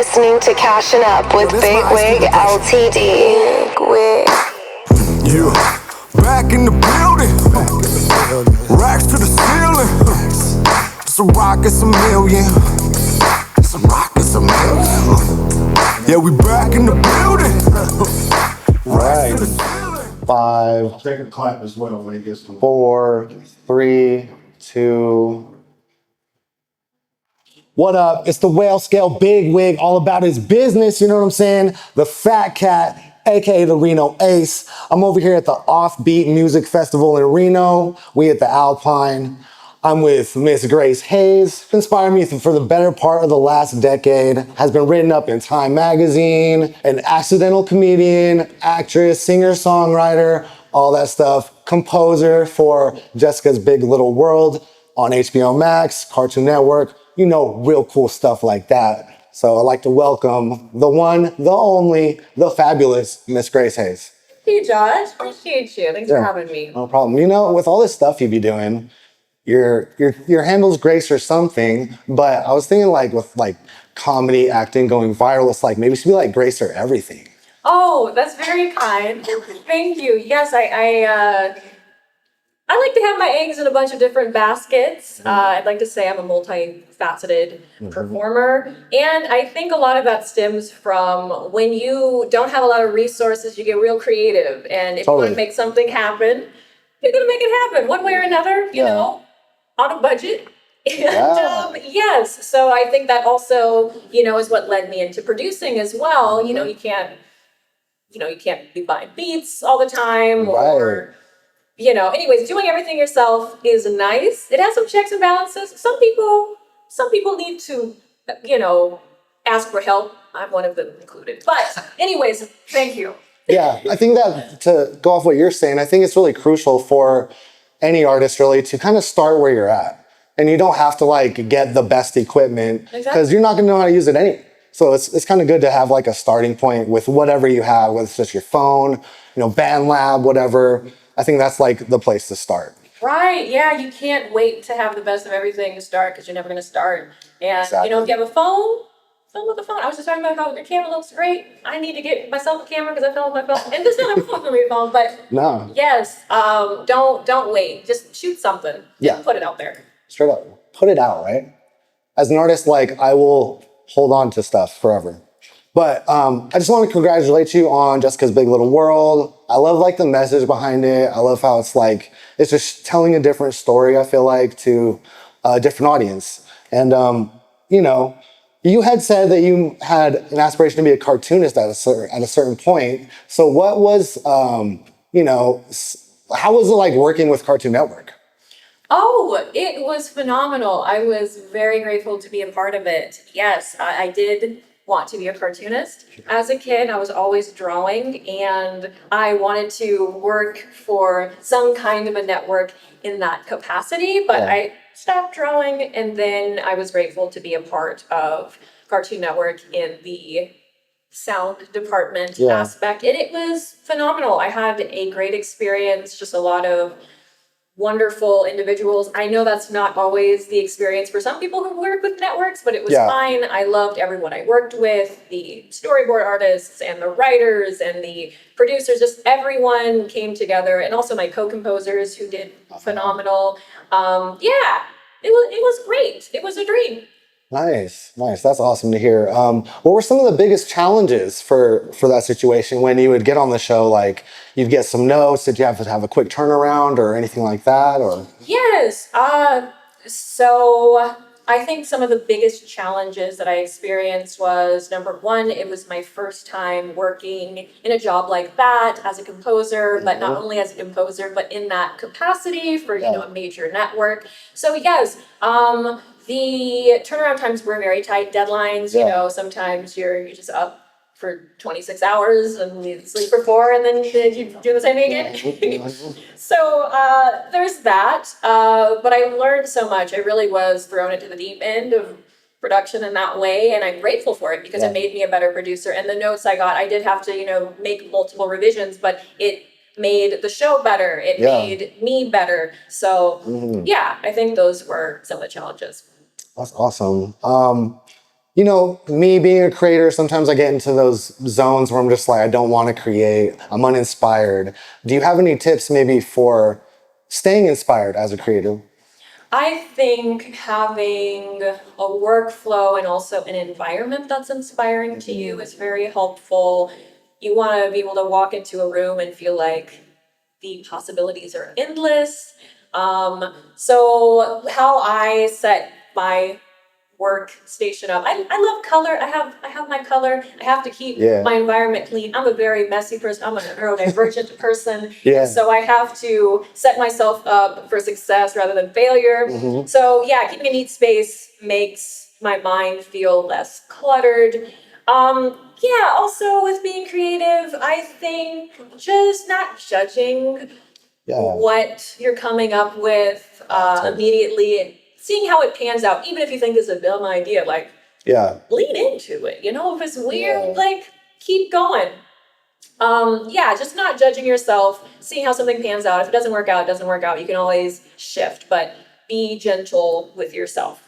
listening to Cashin' Up with Big Wig LTD. Big Wig. Yeah, back in the building. Racks to the ceiling. It's a rock, it's a million. It's a rock, it's a million. Yeah, we back in the building. Racks to the ceiling. 5, Take a clap as well when he gets to 4, 3, 2. What up? It's the Whale Scale Big Wig, all about his business, you know what I'm saying? The Fat Cat, aka the Reno Ace. I'm over here at the Offbeat Music Festival in Reno. We at the Alpine. I'm with Miss Grace Hayes. Inspired me for the better part of the last decade. Has been written up in Time Magazine, an accidental comedian, actress, singer-songwriter, all that stuff. Composer for Jessica's Big Little World on HBO Max, Cartoon Network. You know, real cool stuff like that. So I'd like to welcome the one, the only, the fabulous Miss Grace Hayes. Hey Josh, appreciate you. Thanks for having me. No problem. You know, with all this stuff you be doing, your handle's Grace or something, but I was thinking like with like comedy, acting, going viral, it's like maybe it should be like Grace or everything. Oh, that's very kind. Thank you. Yes, I like to have my eggs in a bunch of different baskets. I'd like to say I'm a multifaceted performer. And I think a lot of that stems from when you don't have a lot of resources, you get real creative. And if you want to make something happen, you're going to make it happen one way or another, you know, on a budget. And yes, so I think that also, you know, is what led me into producing as well. You know, you can't be buying beats all the time or... You know, anyways, doing everything yourself is nice. It has some checks and balances. Some people need to, you know, ask for help. I'm one of them included. But anyways, thank you. Yeah, I think that to go off what you're saying, I think it's really crucial for any artist really to kind of start where you're at. And you don't have to like get the best equipment because you're not going to know how to use it anyway. So it's kind of good to have like a starting point with whatever you have, whether it's just your phone, you know, BandLab, whatever. I think that's like the place to start. Right, yeah, you can't wait to have the best of everything to start because you're never going to start. And, you know, if you have a phone, film with the phone. I was just talking about how your camera looks great. I need to get myself a camera because I film with my phone. And there's nothing wrong with your phone, but yes, don't wait. Just shoot something. Yeah. Put it out there. Straight up. Put it out, right? As an artist, like, I will hold on to stuff forever. But I just want to congratulate you on Jessica's Big Little World. I love like the message behind it. I love how it's like, it's just telling a different story, I feel like, to a different audience. And, you know, you had said that you had an aspiration to be a cartoonist at a certain point. So what was, you know, how was it like working with Cartoon Network? Oh, it was phenomenal. I was very grateful to be a part of it. Yes, I did want to be a cartoonist. As a kid, I was always drawing and I wanted to work for some kind of a network in that capacity, but I stopped drawing and then I was grateful to be a part of Cartoon Network in the sound department aspect. And it was phenomenal. I had a great experience, just a lot of wonderful individuals. I know that's not always the experience for some people who work with networks, but it was fine. I loved everyone I worked with, the storyboard artists and the writers and the producers, just everyone came together. And also my co-composers who did phenomenal. Yeah, it was great. It was a dream. Nice. That's awesome to hear. What were some of the biggest challenges for that situation when you would get on the show? Like, you'd get some notes. Did you have to have a quick turnaround or anything like that? Or yes. So I think some of the biggest challenges that I experienced was, number one, it was my first time working in a job like that as a composer, but not only as a composer, but in that capacity for, you know, a major network. So yes, the turnaround times were very tight, deadlines, you know, sometimes you're just up for 26 hours and you sleep for 4 and then you do the same thing again. So there's that, but I learned so much. I really was thrown into the deep end of production in that way, and I'm grateful for it because it made me a better producer. And the notes I got, I did have to, you know, make multiple revisions, but it made the show better. It made me better. So yeah, I think those were some of the challenges. That's awesome. You know, me being a creator, sometimes I get into those zones where I'm just like, I don't want to create. I'm uninspired. Do you have any tips maybe for staying inspired as a creator? I think having a workflow and also an environment that's inspiring to you is very helpful. You want to be able to walk into a room and feel like the possibilities are endless. So how I set my workstation up. I love color. I have my color. I have to keep Yeah. my environment clean. I'm a very messy person. I'm a neurodivergent person. Yeah. So I have to set myself up for success rather than failure. Mhm. So yeah, keeping a neat space makes my mind feel less cluttered. Yeah, also with being creative, I think just not judging Yeah. what you're coming up with immediately and seeing how it pans out, even if you think it's a dumb idea, like Yeah. lean into it. If it's weird, Yeah. like keep going. Yeah, just not judging yourself, seeing how something pans out. If it doesn't work out, it doesn't work out. You can always shift, but be gentle with yourself.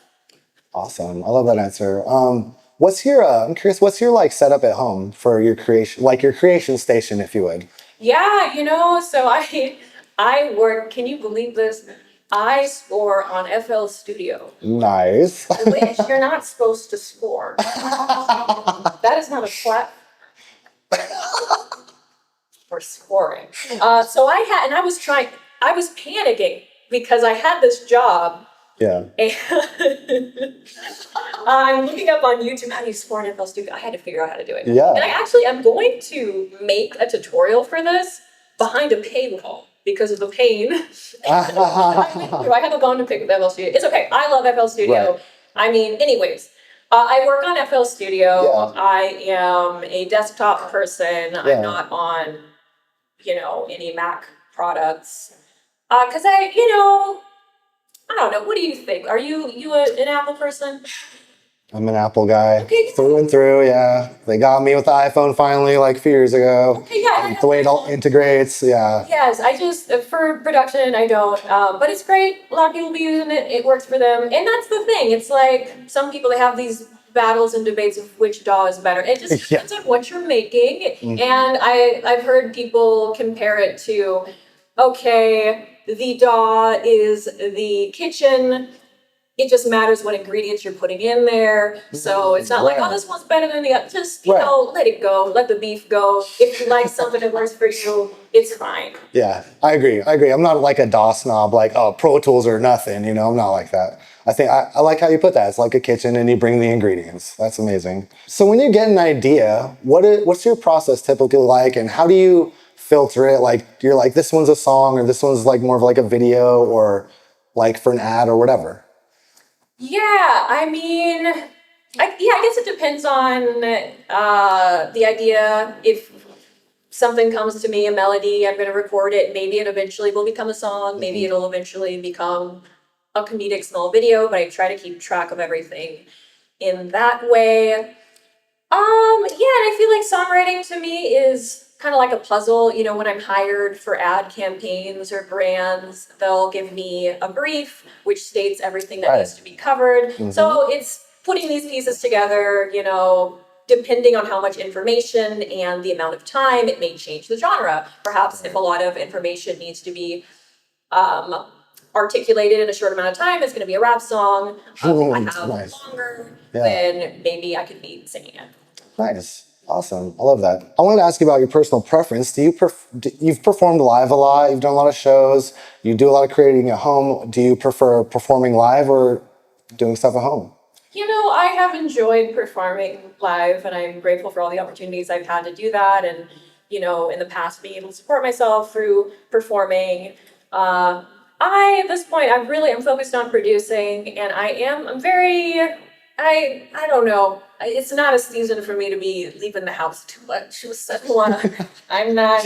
Awesome. I love that answer. What's your, I'm curious, what's your like setup at home for your creation, like your creation station, if you would? Yeah, so I work, can you believe this? I score on FL Studio, Nice. which you're not supposed to score. That is not a flat for scoring. So I was panicking because I had this job Yeah. and I'm looking up on YouTube how do you score an FL Studio. I had to figure out how to do it. Yeah. And I'm going to make a tutorial for this behind a paywall because of the pain. I have a bone to pick with FL Studio. It's okay. I love FL Studio. Right. I mean, anyways, I work on FL Studio. Yeah. I am a desktop person. Yeah. I'm not on, any Mac products. Because I don't know. What do you think? Are an Apple person? I'm an Apple guy Okay. through and through. Yeah. They got me with the iPhone finally, like a few years ago. Okay, yeah. The way it all integrates. Yeah. Yes, I just for production I don't, but it's great. A lot of people be using it. It works for them, and that's the thing. It's like some people they have these battles and debates of which DAW is better. It just Yeah. depends on what you're making, Mhm. and I've heard people compare it to, okay, the DAW is the kitchen. It just matters what ingredients you're putting in there. So it's not like, oh, this one's better than the other. Just, Right. let it go. Let the beef go. If you like something that works for you, it's fine. Yeah, I agree. I'm not like a DAW snob, like, oh, Pro Tools or nothing, I'm not like that. I like how you put that. It's like a kitchen and you bring the ingredients. That's amazing. So when you get an idea, what's your process typically like and how do you filter it? Like, you're like, this one's a song or this one's like more of like a video or like for an ad or whatever. Yeah, I mean, I guess it depends on the idea. If something comes to me, a melody, I'm going to record it. Maybe it eventually will become a song. Maybe it'll eventually become a comedic small video, but I try to keep track of everything in that way. Yeah, and I feel like songwriting to me is kind of like a puzzle. When I'm hired for ad campaigns or brands, they'll give me a brief which states everything that needs to be covered. So it's putting these pieces together, depending on how much information and the amount of time, it may change the genre. Perhaps if a lot of information needs to be articulated in a short amount of time, it's going to be a rap song. If I have longer, then maybe I could be singing it. Nice. Awesome. I love that. I wanted to ask you about your personal preference. You've performed live a lot. You've done a lot of shows. You do a lot of creating at home. Do you prefer performing live or doing stuff at home? I have enjoyed performing live and I'm grateful for all the opportunities I've had to do that. And, in the past being able to support myself through performing. At this point, I'm focused on producing and I don't know. It's not a season for me to be leaving the house too much. I'm not,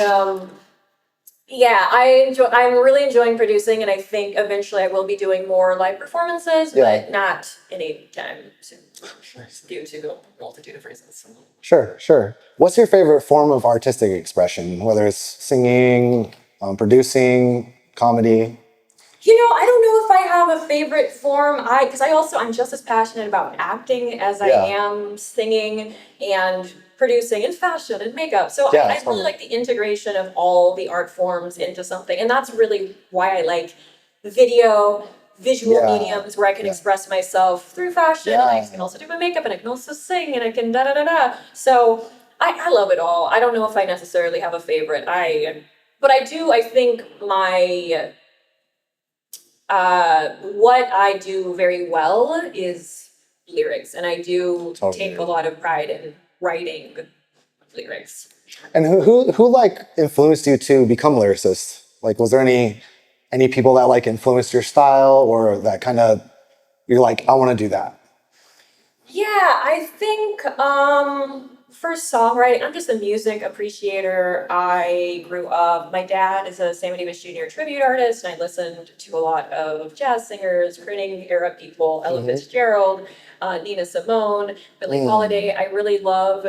I'm really enjoying producing and I think eventually I will be doing more live performances, but not anytime soon due to a multitude of reasons. Sure. What's your favorite form of artistic expression, whether it's singing, producing, comedy? I don't know if I have a favorite form. Because I'm just as passionate about acting as I Yeah. am singing and producing and fashion and makeup. So Yeah, I really totally. like the integration of all the art forms into something. And that's really why I like video, visual Yeah. mediums where I can Yeah. express myself through fashion. And I Yeah. can also do my makeup and I can also sing and I can da da da da. So I love it all. I don't know if I necessarily have a favorite. But I think what I do very well is lyrics, and I do Totally. take a lot of pride in writing lyrics. And who like influenced you to become a lyricist? Like, was there any people that like influenced your style or that kind of you're like, I want to do that? Yeah, I think for songwriting, I'm just a music appreciator. I grew up, my dad is a Sammy Davis Jr. tribute artist, and I listened to a lot of jazz singers, crooning era people, Ella Fitzgerald, Nina Simone, Billie Holiday. I really love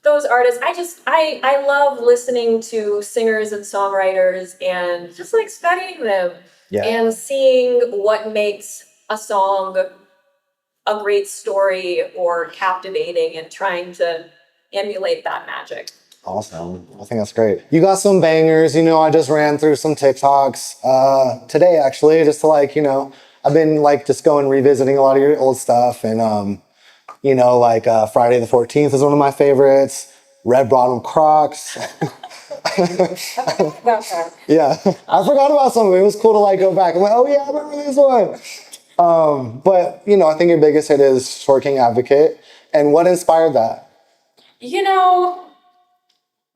those artists. I love listening to singers and songwriters and just like studying them Yeah. and seeing what makes a song a great story or captivating and trying to emulate that magic. Awesome. I think that's great. You got some bangers. I just ran through some TikToks today, actually, just to I've been like just going revisiting a lot of your old stuff. And, like Friday the 14th is one of my favorites. Red Bottom Crocs. Yeah. I forgot about some of it. It was cool to like go back. I'm like, oh yeah, I remember this one. But, I think your biggest hit is Short King Advocate. And what inspired that? You know,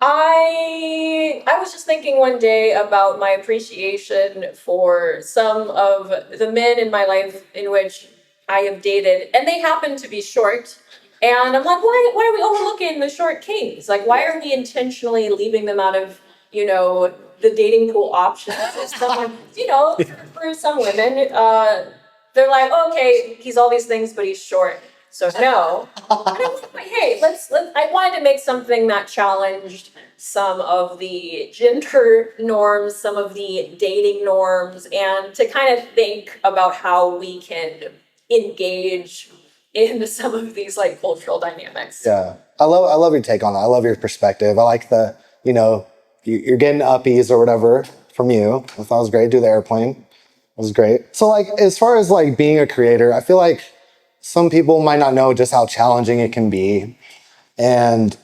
I was just thinking one day about my appreciation for some of the men in my life in which I have dated, and they happen to be short. And I'm like, why are we overlooking the short kings? Like, why are we intentionally leaving them out of, the dating pool options? Some, for some women, they're like, oh, okay, he's all these things, but he's short. So no. And I'm like, hey, I wanted to make something that challenged some of the gender norms, some of the dating norms, and to kind of think about how we can engage in some of these like cultural dynamics. Yeah. I love your take on that. I love your perspective. I like you're getting uppies or whatever from you. I thought it was great. Do the airplane. It was great. So like, as far as like being a creator, I feel like some people might not know just how challenging it can be and,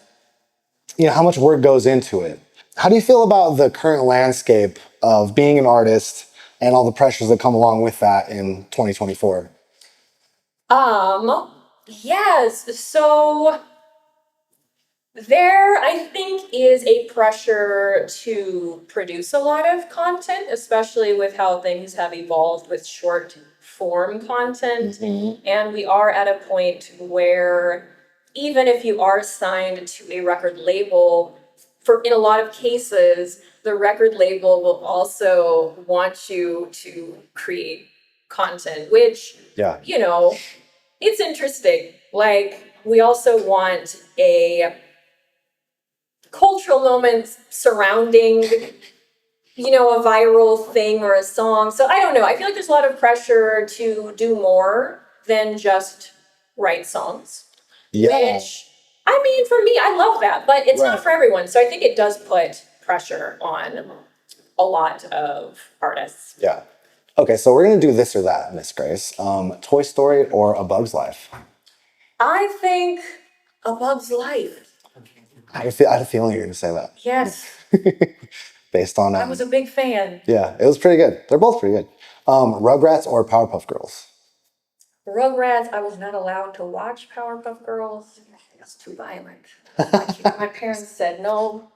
how much work goes into it. How do you feel about the current landscape of being an artist and all the pressures that come along with that in 2024? Yes. So there, I think, is a pressure to produce a lot of content, especially with how things have evolved with short form content. And we are at a point where even if you are signed to a record label, in a lot of cases, the record label will also want you to create content, which, Yeah. it's interesting. Like, we also want a cultural moments surrounding, a viral thing or a song. So I don't know. I feel like there's a lot of pressure to do more than just write songs. Yeah. Which, I mean, for me, I love that, but it's not Right. for everyone. So I think it does put pressure on a lot of artists. Yeah. Okay, so we're gonna do this or that, Miss Grace. Toy Story or A Bug's Life? I think A Bug's Life. I had a feeling you were gonna say that. Yes, Based on I was a big fan. yeah, it was pretty good. They're both pretty good. Rugrats or Powerpuff Girls? Rugrats, I was not allowed to watch Powerpuff Girls. It's too violent. My parents said, no,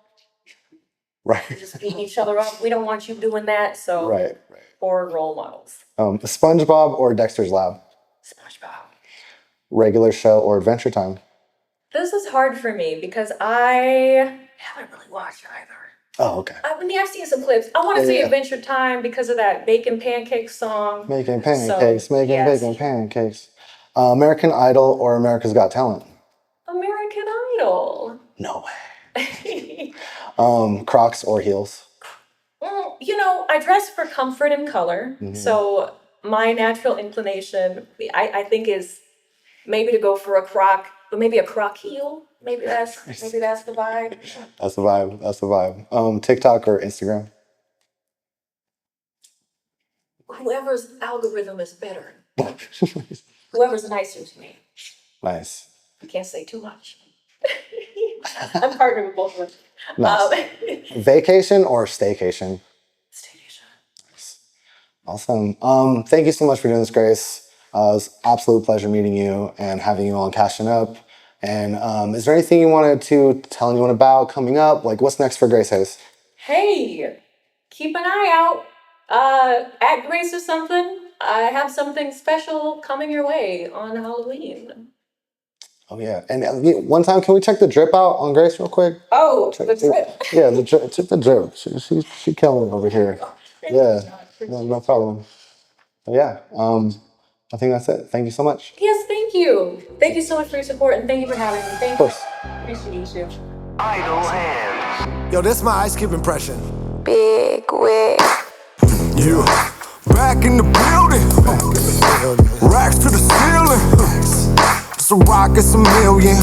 Right. you're just beating each other up. We don't want you doing that. So, Right. poor role models. SpongeBob or Dexter's Lab? SpongeBob. Regular Show or Adventure Time? This is hard for me because I haven't really watched either. Oh, okay. I've seen some clips. I want to say Yeah. Adventure Time because of that Bacon Pancake song. Making pancakes, So, making yes. bacon pancakes. American Idol or America's Got Talent? American Idol. No way. Crocs or heels? Mm, I dress for comfort and color. So my natural inclination, I think, is maybe to go for a croc, but maybe a croc heel. Maybe that's the vibe. That's the vibe. That's the vibe. TikTok or Instagram? Whoever's algorithm is better. Whoever's nicer to me. Nice. I can't say too much. I'm partnered with both of them. Nice. Vacation or staycation? Staycation. Awesome. Thank you so much for doing this, Grace. It was an absolute pleasure meeting you and having you on Cashin' Up. And is there anything you wanted to tell anyone about coming up? Like, what's next for Grace Hayes? Hey, keep an eye out. At Grace or something. I have something special coming your way on Halloween. Oh yeah, and one time, can we check the drip out on Grace real quick? Oh, the drip. Yeah, the drip. Check the drip. She killing over here. Yeah, no problem. But yeah, I think that's it. Thank you so much. Yes, thank you. Thank you so much for your support, and thank you for having me. Thank Of course. you. Appreciate you. Idle hands. Yo, this my Ice Cube impression. Big wig. Yeah. Back in the building. Racks to the ceiling. It's a rock, it's a million.